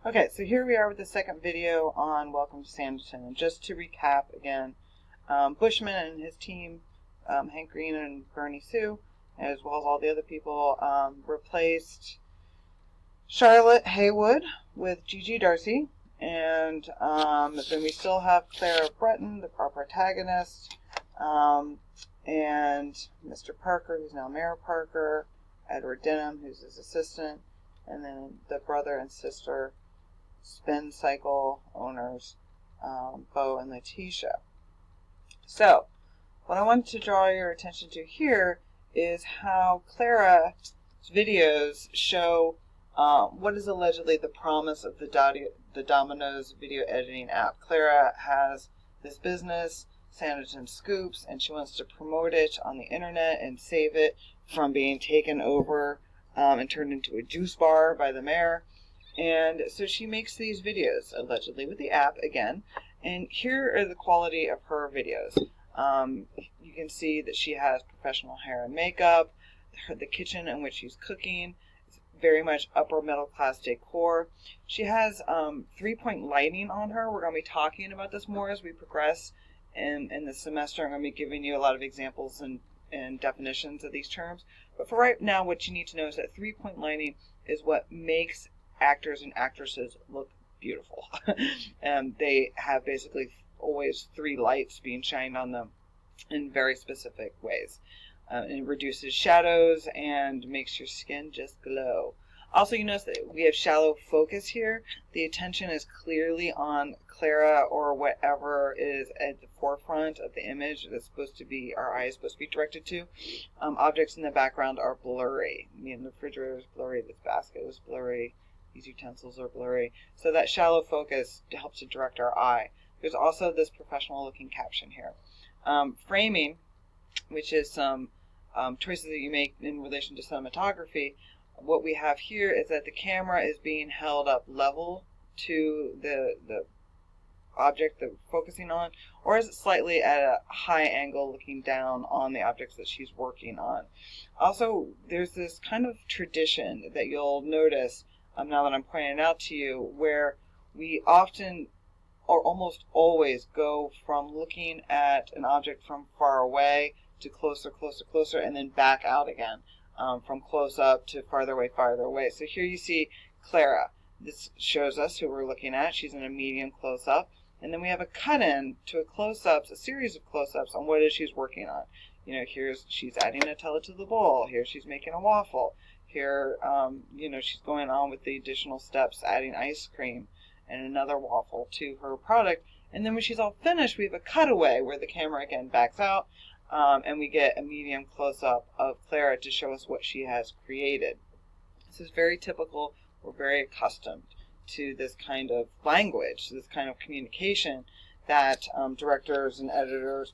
Okay, so here we are with the second video on Welcome to Sanditon. And just to recap again, Bushman and his team, Hank Green and Bernie Sue, as well as all the other people, replaced Charlotte Haywood with Gigi Darcy. And then we still have Clara Breton, our protagonist, and Mr. Parker, who's now Mayor Parker, Edward Denham, who's his assistant, and then the brother and sister spin cycle owners, Bo and Letitia. So, what I want to draw your attention to here is how Clara's videos show what is allegedly the promise of the Domino's video editing app. Clara has this business, Sanditon Scoops, and she wants to promote it on the internet and save it from being taken over and turned into a juice bar by the mayor. And so she makes these videos, allegedly with the app again. And here are the quality of her videos. You can see that she has professional hair and makeup. The kitchen in which she's cooking is very much upper middle class decor. She has 3-point lighting on her. We're going to be talking about this more as we progress in the semester. I'm going to be giving you a lot of examples and definitions of these terms. But for right now, what you need to know is that 3-point lighting is what makes actors and actresses look beautiful. They have basically always 3 lights being shined on them in very specific ways. It reduces shadows and makes your skin just glow. Also, you notice that we have shallow focus here. The attention is clearly on Clara or whatever is at the forefront of the image that's supposed to be, our eye is supposed to be directed to. Objects in the background are blurry. The refrigerator is blurry, this basket is blurry, these utensils are blurry. So that shallow focus helps to direct our eye. There's also this professional looking caption here. Framing, which is some choices that you make in relation to cinematography. What we have here is that the camera is being held up level to the object that we're focusing on, or is it slightly at a high angle looking down on the objects that she's working on. Also, there's this kind of tradition that you'll notice now that I'm pointing it out to you, where we often or almost always go from looking at an object from far away to closer, closer, closer, and then back out again, from close up to farther away, farther away. So here you see Clara. This shows us who we're looking at. She's in a medium close up. And then we have a cut-in to a close-ups, a series of close-ups on what it is she's working on. Here's she's adding Nutella to the bowl. Here she's making a waffle. Here, she's going on with the additional steps, adding ice cream and another waffle to her product. And then when she's all finished, we have a cutaway where the camera again backs out, and we get a medium close-up of Clara to show us what she has created. This is very typical. We're very accustomed to this kind of language, this kind of communication that directors and editors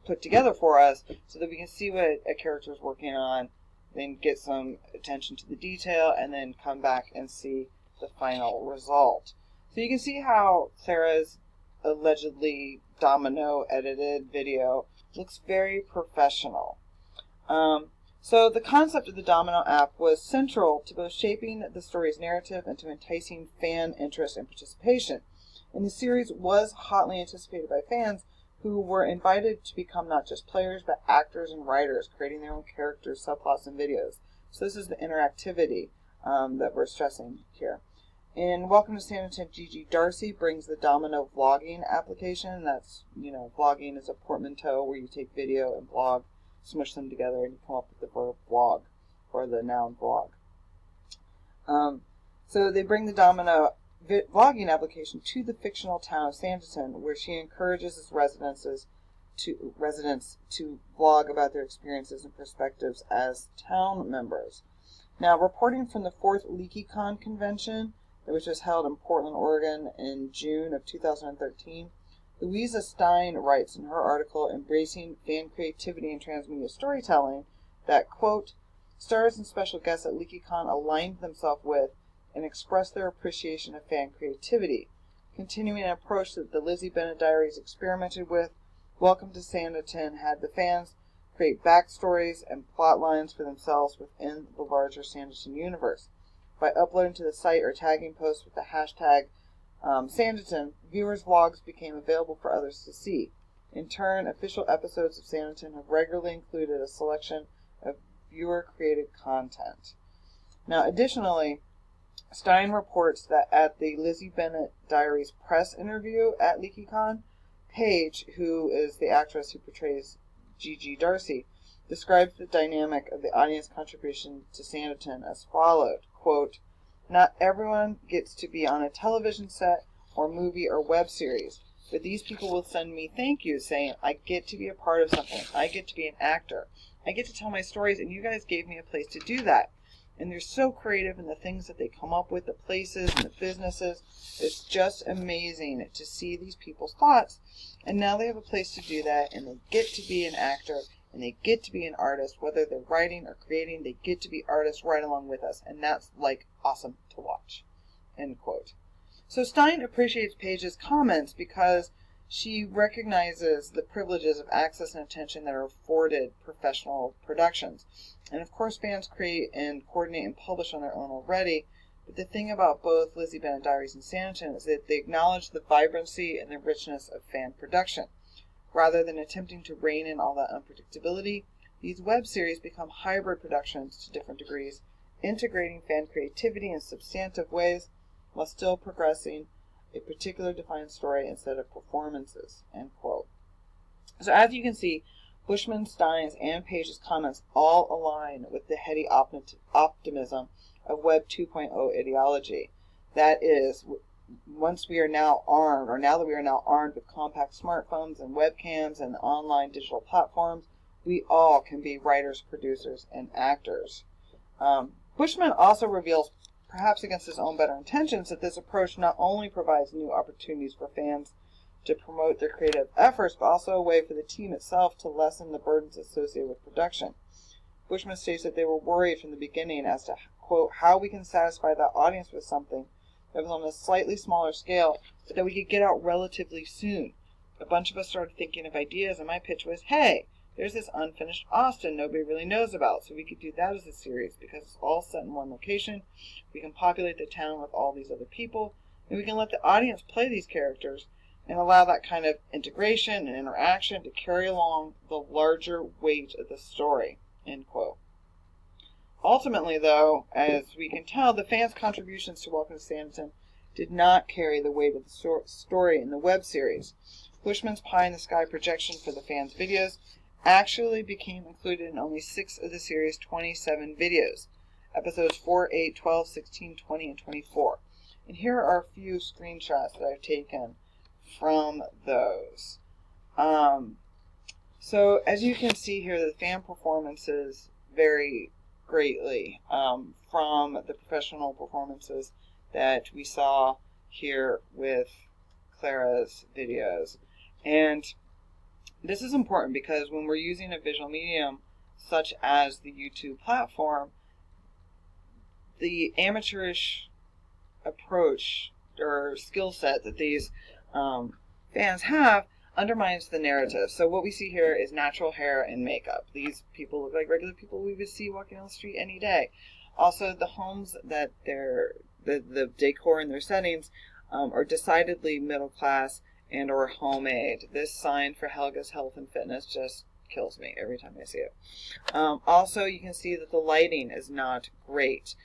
put together for us so that we can see what a character is working on, then get some attention to the detail, and then come back and see the final result. So you can see how Clara's allegedly Domino edited video looks very professional. So the concept of the Domino app was central to both shaping the story's narrative and to enticing fan interest and participation. And the series was hotly anticipated by fans who were invited to become not just players but actors and writers, creating their own characters, subplots, and videos. So this is the interactivity that we're stressing here. In Welcome to Sanditon, Gigi Darcy brings the Domino vlogging application. That's, vlogging is a portmanteau where you take video and blog, smush them together, and you come up with the verb vlog, or the noun vlog. So they bring the Domino vlogging application to the fictional town of Sanditon, where she encourages its residents to vlog about their experiences and perspectives as town members. Now, reporting from the 4th LeakyCon convention, which was held in Portland, Oregon in June of 2013, Louisa Stein writes in her article, Embracing Fan Creativity in Transmedia Storytelling, that, quote, stars and special guests at LeakyCon aligned themselves with and expressed their appreciation of fan creativity. Continuing an approach that the Lizzie Bennet Diaries experimented with, Welcome to Sanditon had the fans create backstories and plot lines for themselves within the larger Sanditon universe. By uploading to the site or tagging posts with the hashtag Sanditon, viewers' vlogs became available for others to see. In turn, official episodes of Sanditon have regularly included a selection of viewer-created content. Now, additionally, Stein reports that at the Lizzie Bennet Diaries press interview at LeakyCon, Paige, who is the actress who portrays Gigi Darcy, describes the dynamic of the audience contribution to Sanditon as followed, quote, "Not everyone gets to be on a television set or movie or web series, but these people will send me thank yous saying, I get to be a part of something, I get to be an actor, I get to tell my stories, and you guys gave me a place to do that." And they're so creative in the things that they come up with, the places and the businesses. It's just amazing to see these people's thoughts. And now they have a place to do that, and they get to be an actor, and they get to be an artist. Whether they're writing or creating, they get to be artists right along with us. And that's, like, awesome to watch. End quote. So Stein appreciates Paige's comments because she recognizes the privileges of access and attention that are afforded professional productions. And of course, fans create and coordinate and publish on their own already. But the thing about both Lizzie Bennet Diaries and Sanditon is that they acknowledge the vibrancy and the richness of fan production. Rather than attempting to rein in all that unpredictability, these web series become hybrid productions to different degrees, integrating fan creativity in substantive ways while still progressing a particular defined story instead of performances. End quote. So as you can see, Bushman, Stein's, and Paige's comments all align with the heady optimism of Web 2.0 ideology. That is, once we are now armed, or now that we are now armed with compact smartphones and webcams and online digital platforms, we all can be writers, producers, and actors. Bushman also reveals, perhaps against his own better intentions, that this approach not only provides new opportunities for fans to promote their creative efforts, but also a way for the team itself to lessen the burdens associated with production. Bushman states that they were worried from the beginning as to, quote, how we can satisfy that audience with something that was on a slightly smaller scale, but that we could get out relatively soon. A bunch of us started thinking of ideas, and my pitch was, hey, there's this unfinished Austin nobody really knows about, so we could do that as a series because it's all set in one location. We can populate the town with all these other people, and we can let the audience play these characters and allow that kind of integration and interaction to carry along the larger weight of the story, end quote. Ultimately, though, as we can tell, the fans' contributions to Welcome to Sanditon did not carry the weight of the story in the web series. Bushman's pie-in-the-sky projection for the fans' videos actually became included in only 6 of the series' 27 videos, episodes 4, 8, 12, 16, 20, and 24. And here are a few screenshots that I've taken from those. So as you can see here, the fan performances vary greatly from the professional performances that we saw here with Clara's videos. And this is important because when we're using a visual medium such as the YouTube platform, the amateurish approach or skill set that these fans have undermines the narrative. So what we see here is natural hair and makeup. These people look like regular people we would see walking on the street any day. Also, the homes that the decor in their settings are decidedly middle class and or homemade. This sign for Helga's Health and Fitness just kills me every time I see it. Also, you can see that the lighting is not great.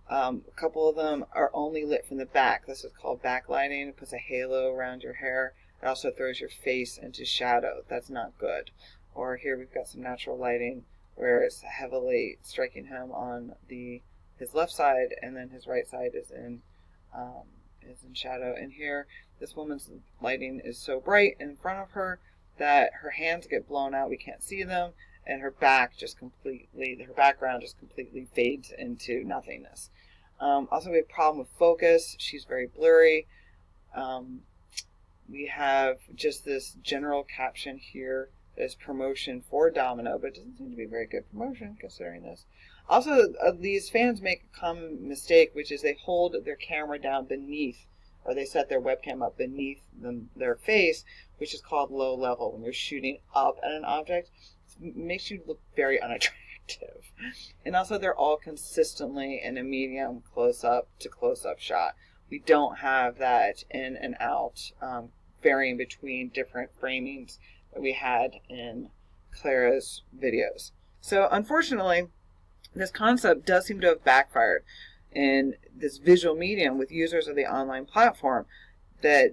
A couple of them are only lit from the back. This is called backlighting. It puts a halo around your hair. It also throws your face into shadow. That's not good. Or here we've got some natural lighting where it's heavily striking him on his left side, and then his right side is in shadow. And here, this woman's lighting is so bright in front of her that her hands get blown out. We can't see them, and her background just completely fades into nothingness. Also, we have a problem with focus. She's very blurry. We have just this general caption here as promotion for Domino, but it doesn't seem to be very good promotion considering this. Also, these fans make a common mistake, which is they hold their camera down beneath, or they set their webcam up beneath their face, which is called low level. When you're shooting up at an object, it makes you look very unattractive. effective. And also they're all consistently in a medium close-up to close-up shot. We don't have that in and out, varying between different framings that we had in Clara's videos. So unfortunately, this concept does seem to have backfired in this visual medium with users of the online platform, that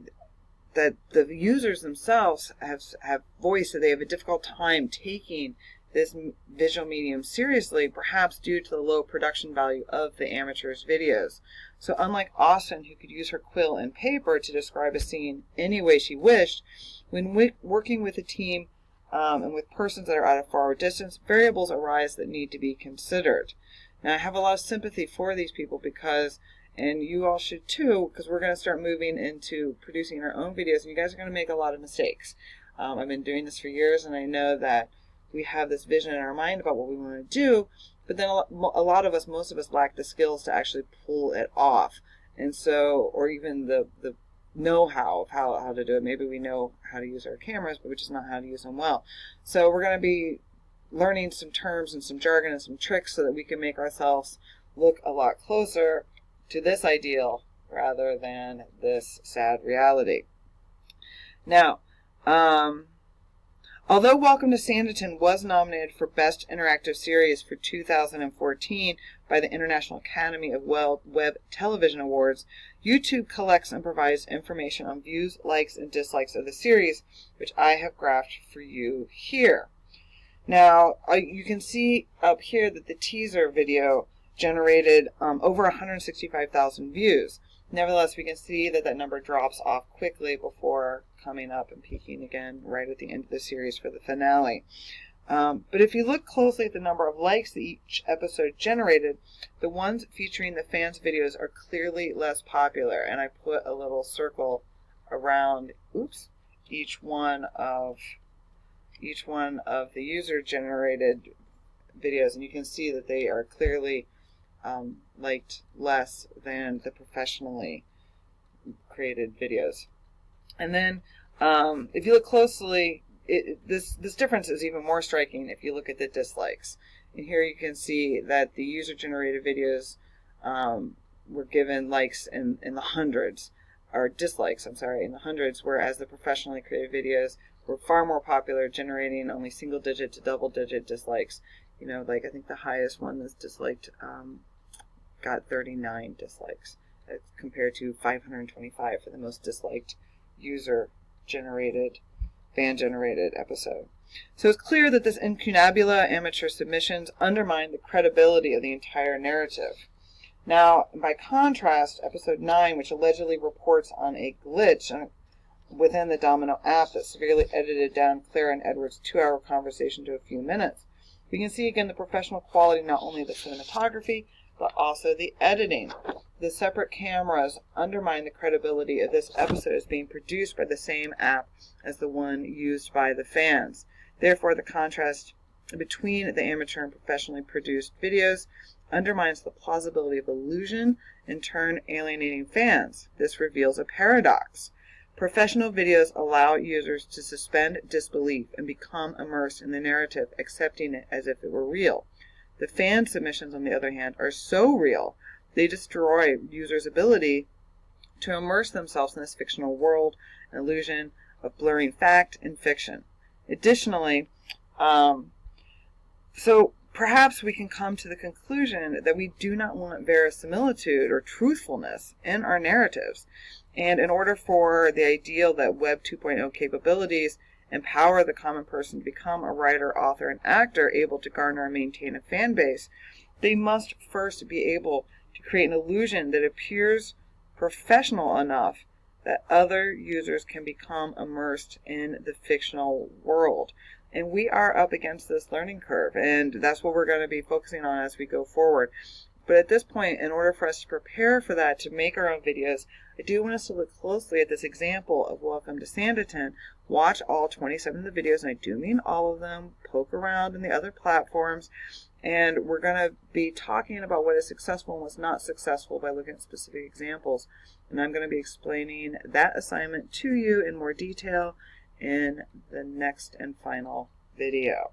the users themselves have voiced that they have a difficult time taking this visual medium seriously, perhaps due to the low production value of the amateurs' videos. So unlike Austin, who could use her quill and paper to describe a scene any way she wished, when working with a team and with persons that are at a far distance, variables arise that need to be considered. Now, I have a lot of sympathy for these people because, and you all should too, because we're going to start moving into producing our own videos, and you guys are going to make a lot of mistakes. I've been doing this for years, and I know that we have this vision in our mind about what we want to do, but then a lot of us, most of us, lack the skills to actually pull it off. And so, or even the know-how of how to do it. Maybe we know how to use our cameras, but we just not how to use them well. So we're going to be learning some terms and some jargon and some tricks so that we can make ourselves look a lot closer to this ideal rather than this sad reality. Now, although Welcome to Sanditon was nominated for Best Interactive Series for 2014 by the International Academy of Web Television Awards, YouTube collects and provides information on views, likes, and dislikes of the series, which I have graphed for you here. Now, you can see up here that the teaser video generated over 165,000 views. Nevertheless, we can see that that number drops off quickly before coming up and peaking again right at the end of the series for the finale. But if you look closely at the number of likes that each episode generated, the ones featuring the fans' videos are clearly less popular. And I put a little circle around each one of the user-generated videos, and you can see that they are clearly liked less than the professionally created videos. And then if you look closely, this difference is even more striking if you look at the dislikes. And here you can see that the user-generated videos were given likes in the hundreds, or dislikes, I'm sorry, in the hundreds, whereas the professionally created videos were far more popular, generating only single-digit to double-digit dislikes. You know, like I think the highest one that's disliked got 39 dislikes, compared to 525 for the most disliked user-generated, fan-generated episode. So it's clear that this incunabula amateur submissions undermine the credibility of the entire narrative. Now, by contrast, episode 9, which allegedly reports on a glitch within the Domino app that severely edited down Clara and Edward's 2-hour conversation to a few minutes, we can see again the professional quality not only of the cinematography, but also the editing. The separate cameras undermine the credibility of this episode as being produced by the same app as the one used by the fans. Therefore, the contrast between the amateur and professionally produced videos undermines the plausibility of illusion, in turn alienating fans. This reveals a paradox. Professional videos allow users to suspend disbelief and become immersed in the narrative, accepting it as if it were real. The fan submissions, on the other hand, are so real, they destroy users' ability to immerse themselves in this fictional world, an illusion of blurring fact and fiction. Additionally, so perhaps we can come to the conclusion that we do not want verisimilitude or truthfulness in our narratives. And in order for the ideal that Web 2.0 capabilities empower the common person to become a writer, author, and actor able to garner and maintain a fan base, they must first be able to create an illusion that appears professional enough that other users can become immersed in the fictional world. And we are up against this learning curve, and that's what we're going to be focusing on as we go forward. But at this point, in order for us to prepare for that, to make our own videos, I do want us to look closely at this example of Welcome to Sanditon. Watch all 27 of the videos, and I do mean all of them. Poke around in the other platforms, and we're going to be talking about what is successful and what's not successful by looking at specific examples. And I'm going to be explaining that assignment to you in more detail in the next and final video.